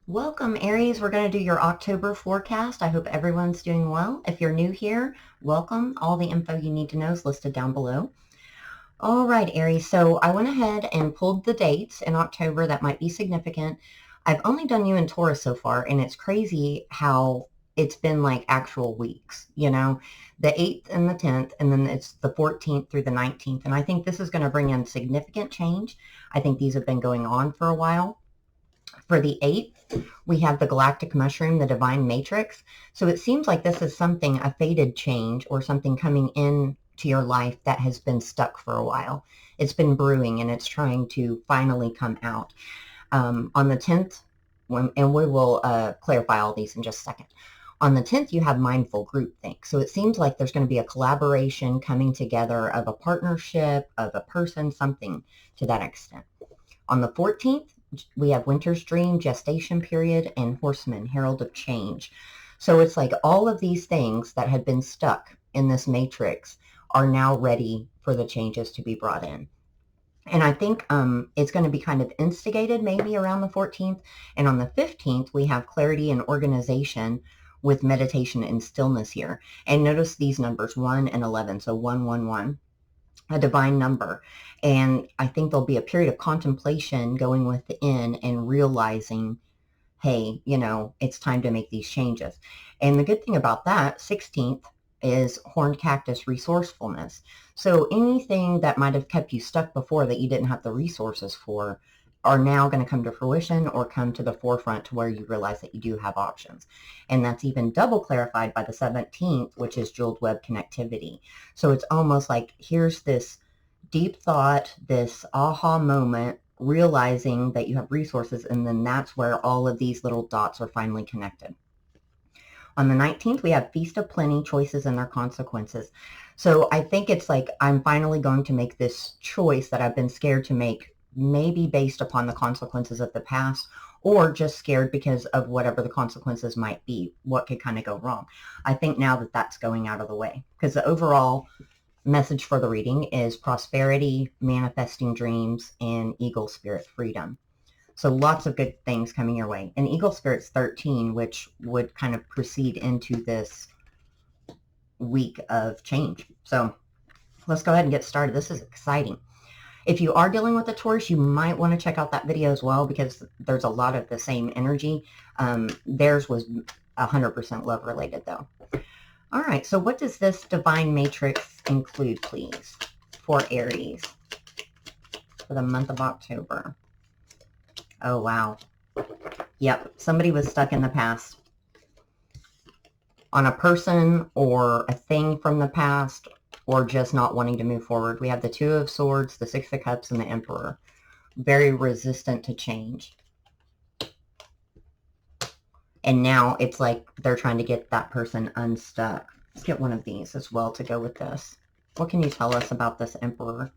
Welcome, Aries. We're going to do your October forecast. I hope everyone's doing well. If you're new here, welcome. All the info you need to know is listed down below. All right, Aries. So I went ahead and pulled the dates in October that might be significant. I've only done you in Taurus so far, and it's crazy how it's been like actual weeks, the 8th and the 10th, and then it's the 14th through the 19th. And I think this is going to bring in significant change. I think these have been going on for a while. For the 8th, we have the galactic mushroom, the divine matrix. So it seems like this is something, a fated change or something coming in to your life that has been stuck for a while. It's been brewing and it's trying to finally come out. On the 10th, and we will clarify all these in just a second. On the 10th, you have mindful groupthink. So it seems like there's going to be a collaboration coming together of a partnership, of a person, something to that extent. On the 14th, we have Winter's Dream, Gestation Period, and Horseman, Herald of Change. So it's like all of these things that had been stuck in this matrix are now ready for the changes to be brought in. And I think it's going to be kind of instigated maybe around the 14th. And on the 15th, we have clarity and organization with meditation and stillness here. And notice these numbers, 1 and 11. So 111. A divine number. And I think there'll be a period of contemplation going within and realizing, hey, it's time to make these changes. And the good thing about that, 16th, is horned cactus resourcefulness. So anything that might have kept you stuck before that you didn't have the resources for are now going to come to fruition or come to the forefront to where you realize that you do have options. And that's even double clarified by the 17th, which is jeweled web connectivity. So it's almost like here's this deep thought, this aha moment, realizing that you have resources, and then that's where all of these little dots are finally connected. On the 19th, we have Feast of Plenty, Choices and Their Consequences. So I think it's like I'm finally going to make this choice that I've been scared to make, maybe based upon the consequences of the past, or just scared because of whatever the consequences might be, what could kind of go wrong. I think now that that's going out of the way, because the overall message for the reading is prosperity, manifesting dreams, and eagle spirit freedom. So lots of good things coming your way. And eagle spirit's 13, which would kind of proceed into this week of change. So let's go ahead and get started. This is exciting. If you are dealing with a Taurus, you might want to check out that video as well, because there's a lot of the same energy. Theirs was 100% love related though. All right, so what does this divine matrix include, please, for Aries for the month of October? Oh, wow. Yep, somebody was stuck in the past on a person or a thing from the past, or just not wanting to move forward. We have the Two of Swords, the Six of Cups, and the Emperor. Very resistant to change. And now it's like they're trying to get that person unstuck. Let's get one of these as well to go with this. What can you tell us about this Emperor?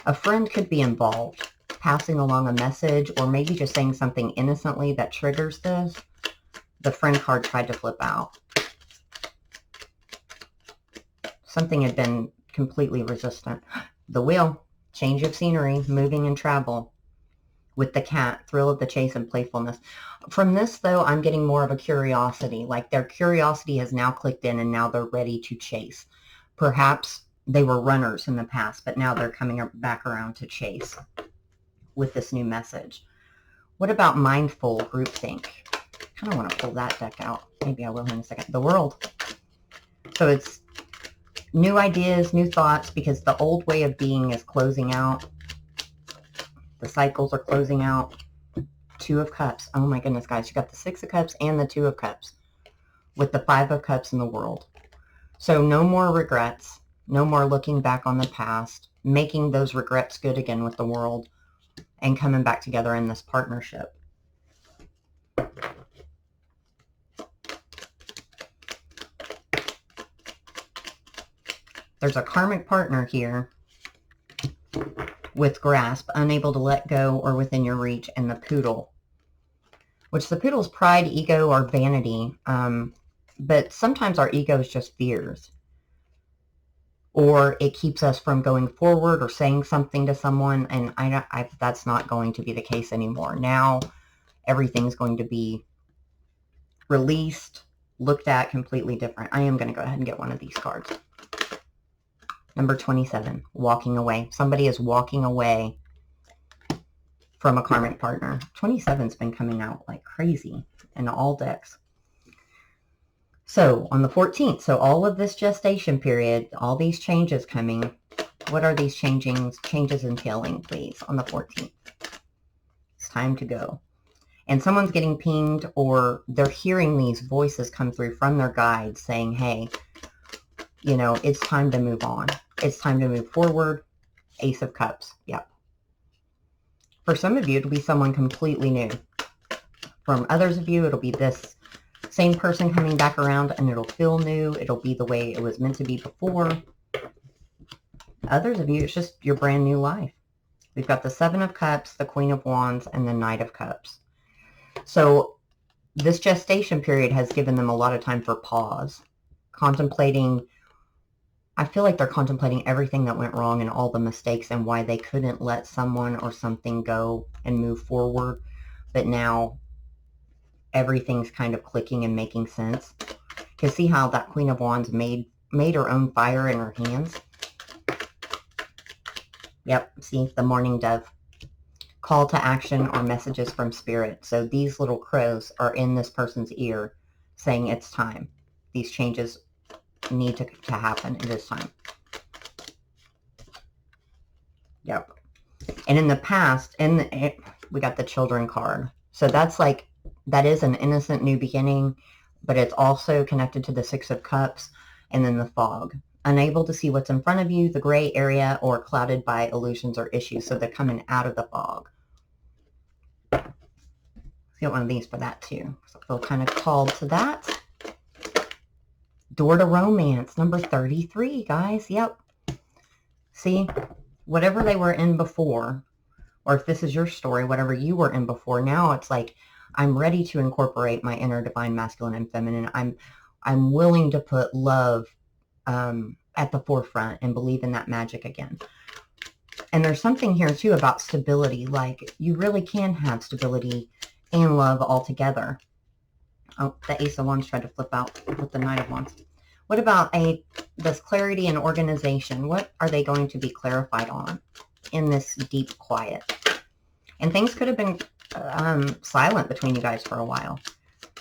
A friend could be involved, passing along a message, or maybe just saying something innocently that triggers this. The friend card tried to flip out. Something had been completely resistant. The Wheel, change of scenery, moving and travel. With the cat, thrill of the chase and playfulness. From this, though, I'm getting more of a curiosity. Like their curiosity has now clicked in and now they're ready to chase. Perhaps they were runners in the past, but now they're coming back around to chase with this new message. What about mindful groupthink? I kind of want to pull that deck out. Maybe I will in a second. The World. So it's new ideas, new thoughts, because the old way of being is closing out. The cycles are closing out. Two of Cups. Oh my goodness, guys. You got the Six of Cups and the Two of Cups with the Five of Cups in the World. So no more regrets. No more looking back on the past. Making those regrets good again with the World. And coming back together in this partnership. There's a karmic partner here with grasp, unable to let go or within your reach, and the Poodle, which the Poodle's pride, ego, or vanity. But sometimes our ego is just fears, or it keeps us from going forward or saying something to someone. And that's not going to be the case anymore. Now everything's going to be released, looked at completely different. I am going to go ahead and get one of these cards. Number 27, walking away. Somebody is walking away from a karmic partner. 27's been coming out like crazy in all decks. So on the 14th, so all of this gestation period, all these changes coming, what are these changes entailing, please, on the 14th? It's time to go. And someone's getting pinged, or they're hearing these voices come through from their guides saying, hey, you know, it's time to move on. It's time to move forward. Ace of Cups. Yep. For some of you, it'll be someone completely new. From others of you, it'll be this same person coming back around, and it'll feel new. It'll be the way it was meant to be before. Others of you, it's just your brand new life. We've got the Seven of Cups, the Queen of Wands, and the Knight of Cups. So this gestation period has given them a lot of time for pause, contemplating. I feel like they're contemplating everything that went wrong and all the mistakes and why they couldn't let someone or something go and move forward. But now everything's kind of clicking and making sense. You see how that Queen of Wands made her own fire in her hands? Yep, see, the Morning Dove. Call to action or messages from Spirit. So these little crows are in this person's ear saying it's time. These changes need to happen. It is time. Yep. And in the past, we got the Children card. So that's like, that is an innocent new beginning, but it's also connected to the Six of Cups and then the Fog. Unable to see what's in front of you, the gray area, or clouded by illusions or issues. So they're coming out of the fog. Let's get one of these for that too. So I feel kind of called to that. Door to Romance, number 33, guys. Yep. See, whatever they were in before, or if this is your story, whatever you were in before, now it's like, I'm ready to incorporate my inner divine masculine and feminine. I'm willing to put love at the forefront and believe in that magic again. And there's something here too about stability. Like, you really can have stability and love all together. Oh, the Ace of Wands tried to flip out with the Knight of Wands. What about this clarity and organization? What are they going to be clarified on in this deep quiet? And things could have been silent between you guys for a while.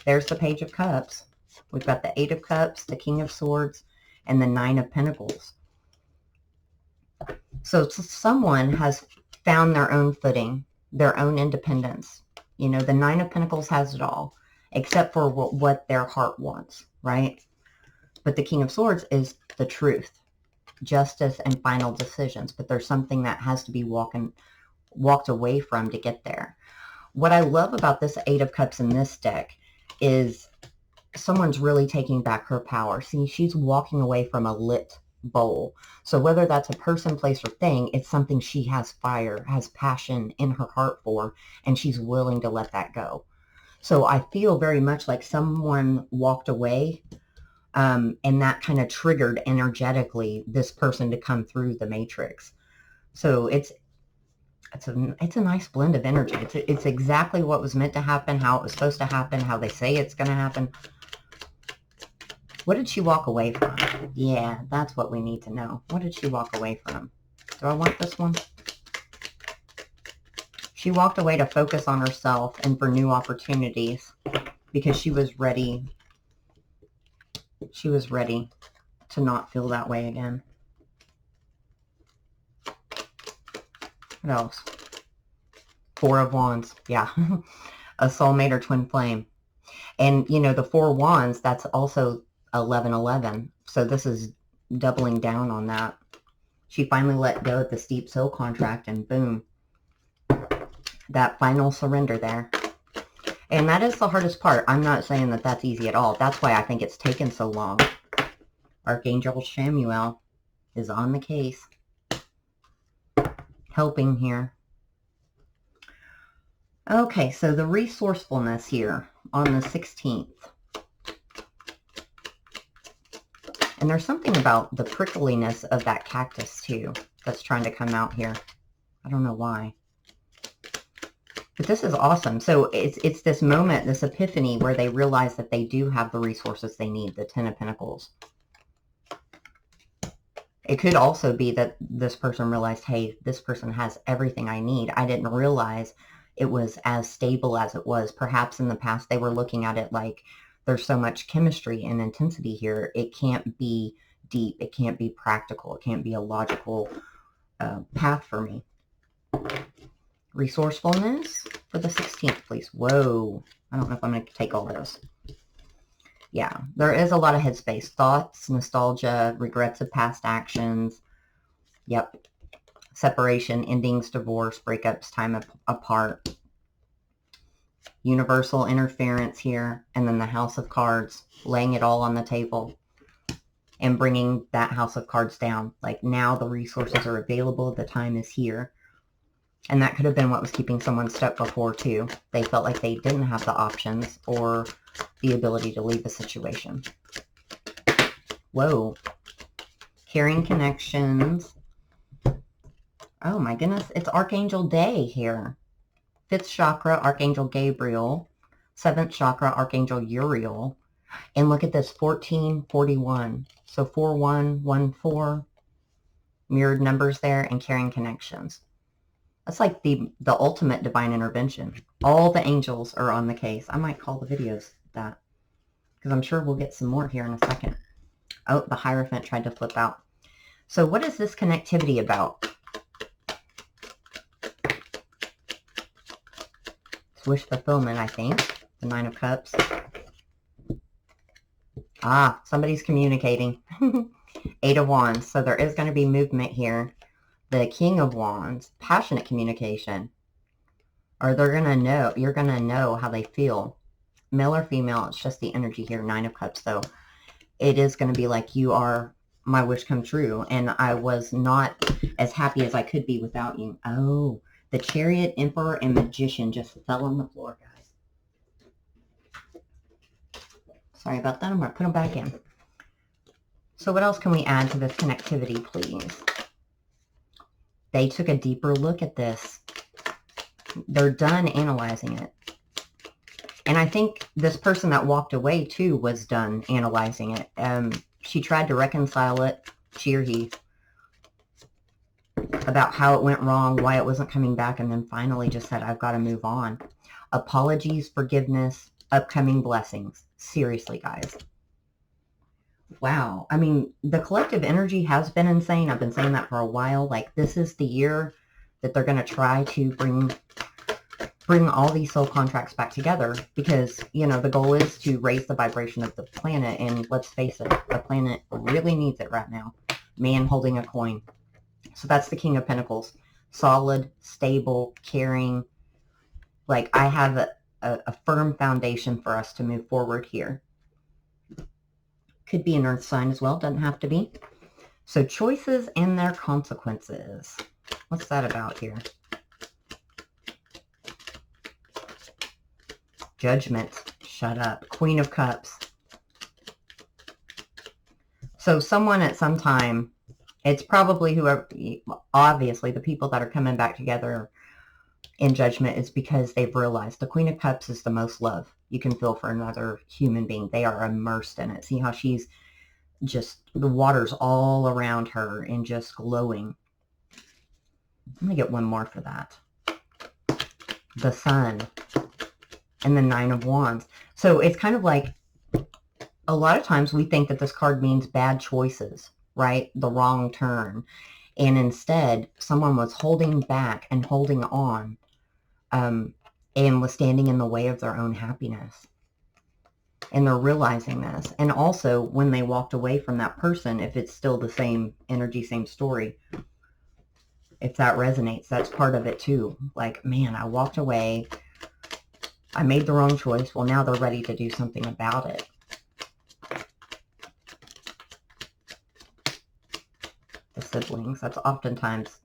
There's the Page of Cups. We've got the Eight of Cups, the King of Swords, and the Nine of Pentacles. So someone has found their own footing, their own independence. You know, the Nine of Pentacles has it all, except for what their heart wants, right? But the King of Swords is the truth, justice, and final decisions. But there's something that has to be walked away from to get there. What I love about this Eight of Cups in this deck is someone's really taking back her power. See, she's walking away from a lit bowl. So whether that's a person, place, or thing, it's something she has fire, has passion in her heart for, and she's willing to let that go. So I feel very much like someone walked away, and that kind of triggered energetically this person to come through the matrix. So it's a nice blend of energy. It's exactly what was meant to happen, how it was supposed to happen, how they say it's going to happen. What did she walk away from? Yeah, that's what we need to know. What did she walk away from? Do I want this one? She walked away to focus on herself and for new opportunities because she was ready. She was ready to not feel that way again. What else? Four of Wands. Yeah. A soulmate or twin flame. And, you know, the Four of Wands, that's also 1111. So this is doubling down on that. She finally let go of the steep soul contract, and boom, that final surrender there. And that is the hardest part. I'm not saying that that's easy at all. That's why I think it's taken so long. Archangel Shamuel is on the case, helping here. Okay, so the resourcefulness here on the 16th. And there's something about the prickliness of that cactus too that's trying to come out here. I don't know why. But this is awesome. So it's this moment, this epiphany where they realize that they do have the resources they need, the Ten of Pentacles. It could also be that this person realized, hey, this person has everything I need. I didn't realize it was as stable as it was. Perhaps in the past they were looking at it like there's so much chemistry and intensity here. It can't be deep. It can't be practical. It can't be a logical path for me. Resourcefulness for the 16th, please. Whoa. I don't know if I'm going to take all this. Yeah, there is a lot of headspace. Thoughts, nostalgia, regrets of past actions. Yep. Separation, endings, divorce, breakups, time apart. Universal interference here. And then the House of Cards, laying it all on the table and bringing that House of Cards down. Like, now the resources are available. The time is here. And that could have been what was keeping someone stuck before, too. They felt like they didn't have the options or the ability to leave a situation. Whoa. Caring connections. Oh, my goodness. It's Archangel Day here. 5th chakra, Archangel Gabriel. 7th chakra, Archangel Uriel. And look at this, 1441. So 4114. Mirrored numbers there, and caring connections. That's like the ultimate divine intervention. All the angels are on the case. I might call the videos that, because I'm sure we'll get some more here in a second. Oh, the Hierophant tried to flip out. So what is this connectivity about? It's wish fulfillment, I think. The 9 of Cups. Ah, somebody's communicating. 8 of Wands. So there is going to be movement here. The King of Wands, passionate communication. Or they're going to know, you're going to know how they feel. Male or female, it's just the energy here. 9 of Cups, though. It is going to be like, you are my wish come true. And I was not as happy as I could be without you. Oh, the Chariot, Emperor, and Magician just fell on the floor, guys. Sorry about that. I'm going to put them back in. So what else can we add to this connectivity, please? They took a deeper look at this. They're done analyzing it. And I think this person that walked away, too, was done analyzing it. She tried to reconcile it, she or he, about how it went wrong, why it wasn't coming back, and then finally just said, I've got to move on. Apologies, forgiveness, upcoming blessings. Seriously, guys. Wow. I mean, the collective energy has been insane. I've been saying that for a while. Like, this is the year that they're going to try to bring all these soul contracts back together, because, you know, the goal is to raise the vibration of the planet. And let's face it, the planet really needs it right now. Man holding a coin. So that's the King of Pentacles. Solid, stable, caring. Like, I have a firm foundation for us to move forward here. Could be an earth sign as well. Doesn't have to be. So choices and their consequences. What's that about here? Judgment. Shut up. Queen of Cups. So someone at some time, it's probably whoever, obviously the people that are coming back together in Judgment is because they've realized the Queen of Cups is the most love you can feel for another human being. They are immersed in it. See how she's just, the water's all around her and just glowing. I'm going to get one more for that. The Sun and the 9 of Wands. So it's kind of like, a lot of times we think that this card means bad choices, right? The wrong turn. And instead, someone was holding back and holding on, and was standing in the way of their own happiness. And they're realizing this. And also, when they walked away from that person, if it's still the same energy, same story, if that resonates, that's part of it too. Like, man, I walked away. I made the wrong choice. Well, now they're ready to do something about it. The siblings. That's oftentimes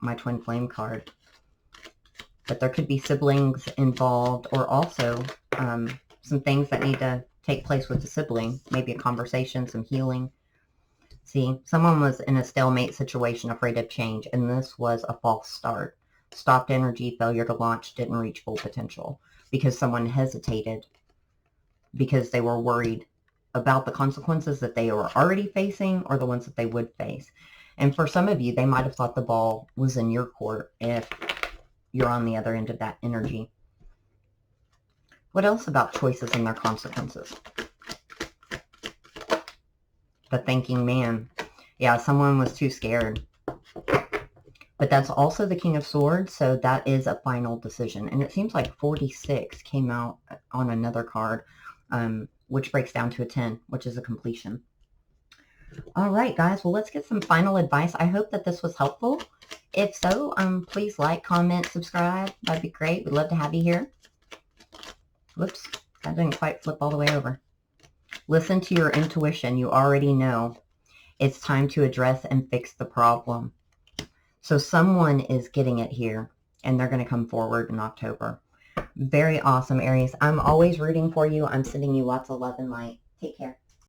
my twin flame card. But there could be siblings involved, or also some things that need to take place with the sibling. Maybe a conversation, some healing. See, someone was in a stalemate situation, afraid of change, and this was a false start. stopped energy, failure to launch, didn't reach full potential because someone hesitated because they were worried about the consequences that they were already facing or the ones that they would face. And for some of you, they might have thought the ball was in your court if you're on the other end of that energy. What else about choices and their consequences? The thinking man. Yeah, someone was too scared. But that's also the King of Swords, so that is a final decision. And it seems like 46 came out on another card, which breaks down to a 10, which is a completion. All right, guys. Well, let's get some final advice. I hope that this was helpful. If so, please like, comment, subscribe. That'd be great. We'd love to have you here. Whoops, that didn't quite flip all the way over. Listen to your intuition. You already know it's time to address and fix the problem. So someone is getting it here, and they're going to come forward in October. Very awesome, Aries. I'm always rooting for you. I'm sending you lots of love and light. Take care.